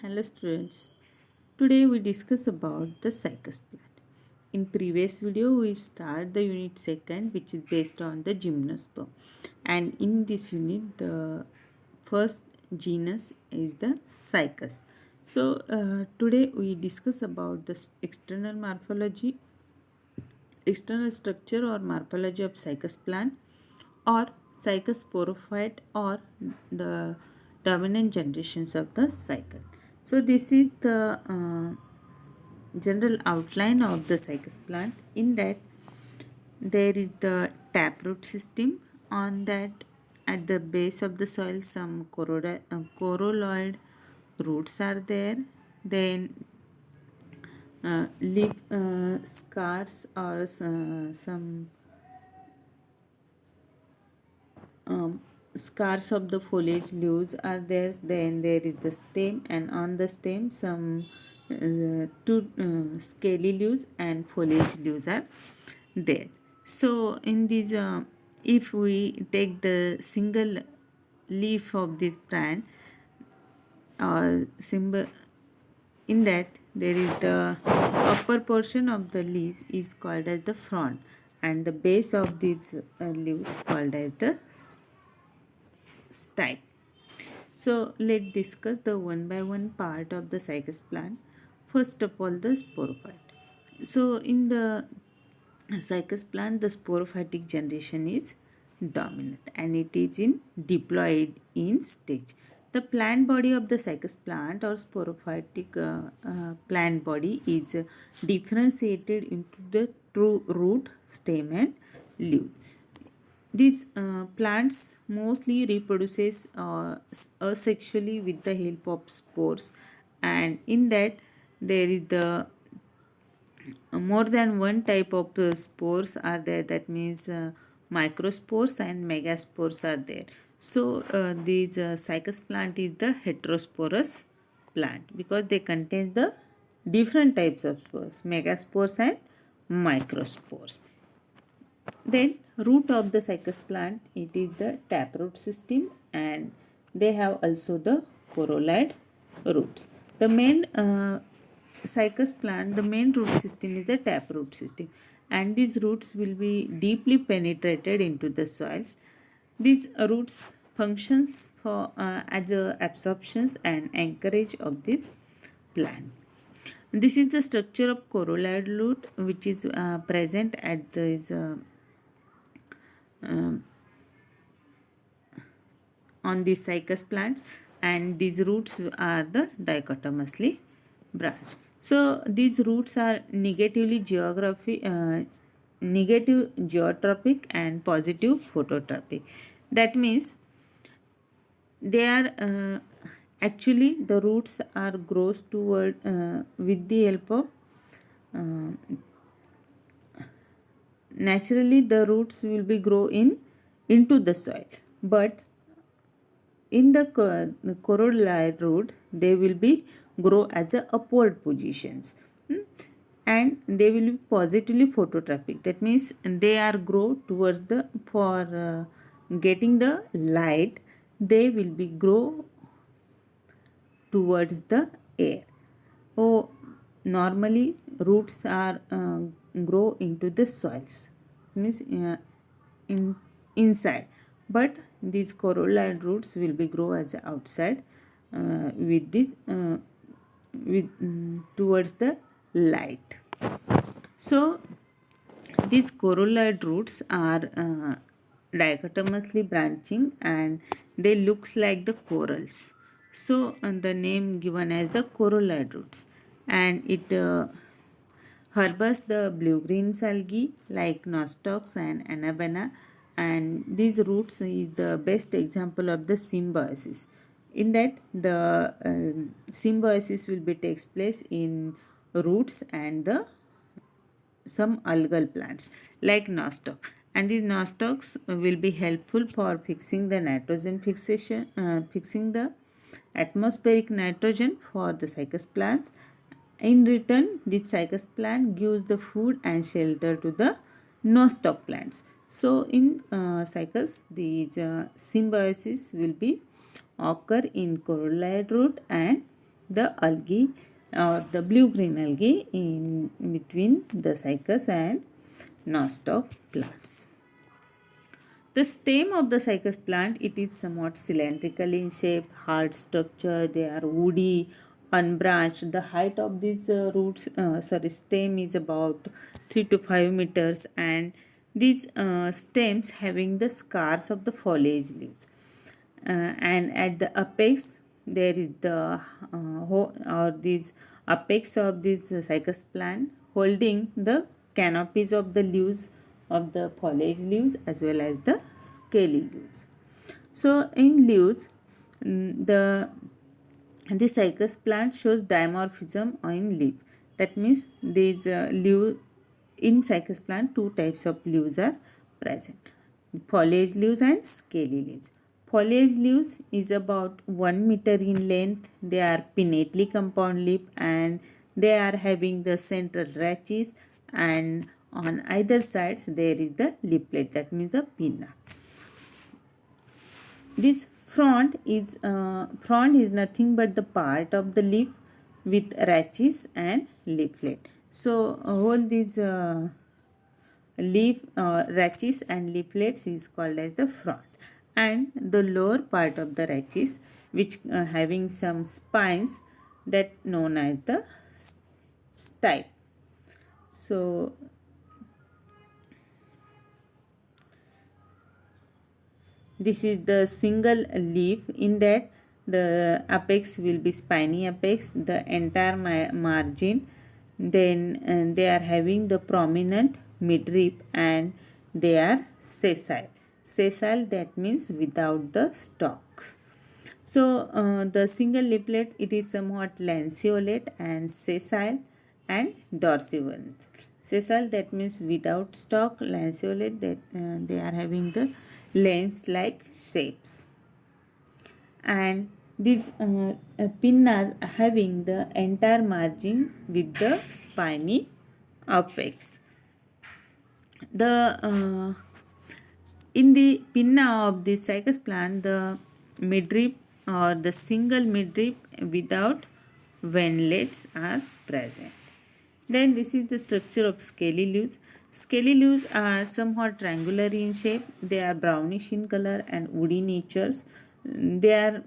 Hello students. Today we discuss about the cycus plant. In previous video we start the unit second, which is based on the gymnosperm, and in this unit the first genus is the cycus. So today we discuss about the external morphology, external structure or morphology of cycus plant or cycus sporophyte or the dominant generations of the cycle. So this is the general outline of the cycus plant. In that there is the taproot system. On that, at the base of the soil, some corolloid roots are there. Then leaf scars or some scars of the foliage leaves are there. Then there is the stem, and on the stem some two scaly leaves and foliage leaves are there. So in these if we take the single leaf of this plant or symbol, in that there is the upper portion of the leaf is called as the frond, and the base of these leaves called as the style. So let's discuss the one by one part of the cycus plant. First of all, the sporophyte. So in the cycus plant, the sporophytic generation is dominant and it is in diploid in stage. The plant body of the cycus plant or sporophytic plant body is differentiated into the true root, stem and leaf. These plants mostly reproduces asexually with the help of spores, and in that there is the more than one type of spores are there. That means microspores and megaspores are there. So these cycus plant is the heterosporous plant because they contain the different types of spores, megaspores and microspores. Then root of the cycus plant, it is the taproot system, and they have also the corolloid roots. The main cycus plant, the main root system is the taproot system, and these roots will be deeply penetrated into the soils. These roots functions for as a absorptions and anchorage of this plant. This is the structure of corolloid root, which is present at this on these cycus plants, and these roots are the dichotomously branched. So these roots are negative geotropic and positive phototropic. That means they are actually the roots are grows toward with the help of naturally the roots will be grow into the soil, but in the corolloid root they will be grow as a upward positions, and they will be positively phototropic. That means they are grow towards the for getting the light, they will be grow towards the air. Oh, normally roots are grow into the soils, means inside, but these corolloid roots will be grow as outside with this towards the light. So these corolloid roots are dichotomously branching and they looks like the corals. So the name given as the corolloid roots, and it harbors the blue-green algae like nostocs and anabaena, and these roots is the best example of the symbiosis. In that the symbiosis will be takes place in roots and the some algal plants like nostoc, and these nostocs will be helpful for fixing the nitrogen fixing the atmospheric nitrogen for the cycus plants. In return, this cycus plant gives the food and shelter to the nostoc plants. So in cycus, these symbiosis will be occur in corolloid root and the algae or the blue-green algae in between the cycas and nostoc plants. The stem of the cycas plant, it is somewhat cylindrical in shape, hard structure, they are woody, unbranched. The height of these stem is about 3 to 5 meters, and these stems having the scars of the foliage leaves. And at the apex there is the these apex of this cycas plant holding the canopies of the leaves of the foliage leaves as well as the scaly leaves. So in leaves, the cycas plant shows dimorphism in leaf. That means these leaf in cycas plant two types of leaves are present: foliage leaves and scaly leaves. Foliage leaves is about 1 meter in length. They are pinnately compound leaf and they are having the central rachis, and on either sides there is the leaflet, that means the pinna. This front is nothing but the part of the leaf with rachis and leaflet. So all these leaf rachis and leaflets is called as the front, and the lower part of the rachis which having some spines, that known as the stipe. So this is the single leaf, in that the apex will be spiny apex, the entire margin, then they are having the prominent midrib and they are sessile. Sessile, that means without the stalk. So the single leaflet, it is somewhat lanceolate, and sessile and dorsivant. Sessile, that means without stalk, lanceolate, that they are having the lens like shapes, and these pinnas having the entire margin with the spiny apex. The in the pinna of the cycas plant, the midrib or the single midrib without ventlets are present. Then this is the structure of scaly leaves. Scaly leaves are somewhat triangular in shape. They are brownish in color and woody natures. They are,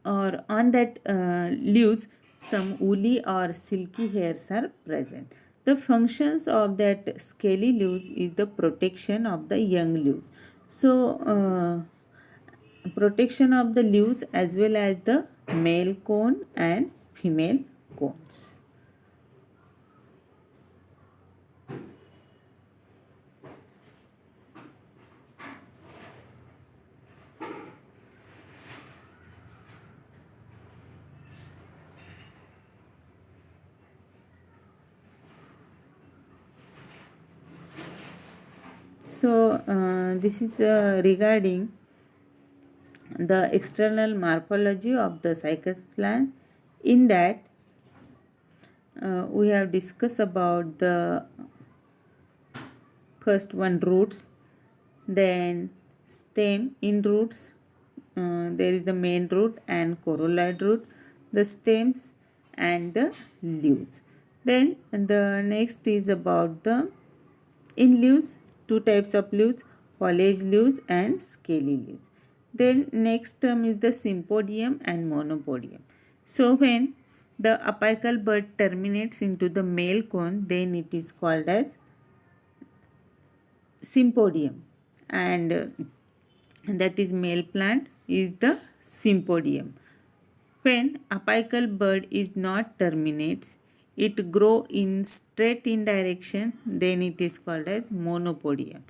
or on that leaves, some woolly or silky hairs are present. The functions of that scaly leaves is the protection of the young leaves. So protection of the leaves as well as the male cone and female cones. So this is regarding the external morphology of the cycas plant. In that we have discussed about the first one, roots, then stem. In roots there is the main root and corolloid root, the stems and the leaves. Then the next is about the, in leaves, two types of leaves, foliage leaves and scaly leaves. Then next term is the sympodium and monopodium. So when the apical bud terminates into the male cone, then it is called as sympodium, and that is male plant is the sympodium. When apical bud is not terminates, it grow in straight in direction, then it is called as monopodium.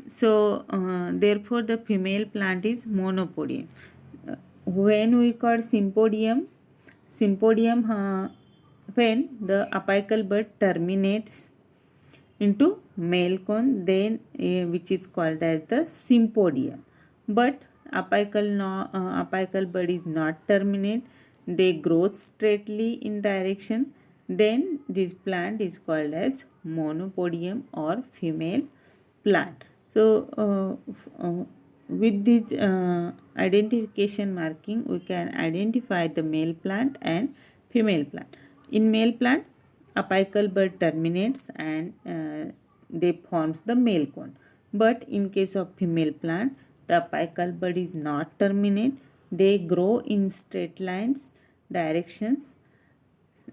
So therefore the female plant is monopodium. When we call sympodium, when the apical bud terminates into male cone, then which is called as the sympodium. But apical bud is not terminate, they grow straightly in direction, then this plant is called as monopodium or female plant. So with this identification marking, we can identify the male plant and female plant. In male plant, apical bud terminates and they forms the male cone. But in case of female plant, the apical bud is not terminate. They grow in straight lines directions.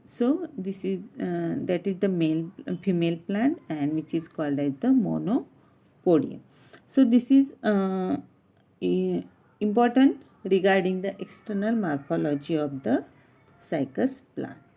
So this is that is the male female plant, and which is called as the monopodium. So this is important regarding the external morphology of the cycas plant.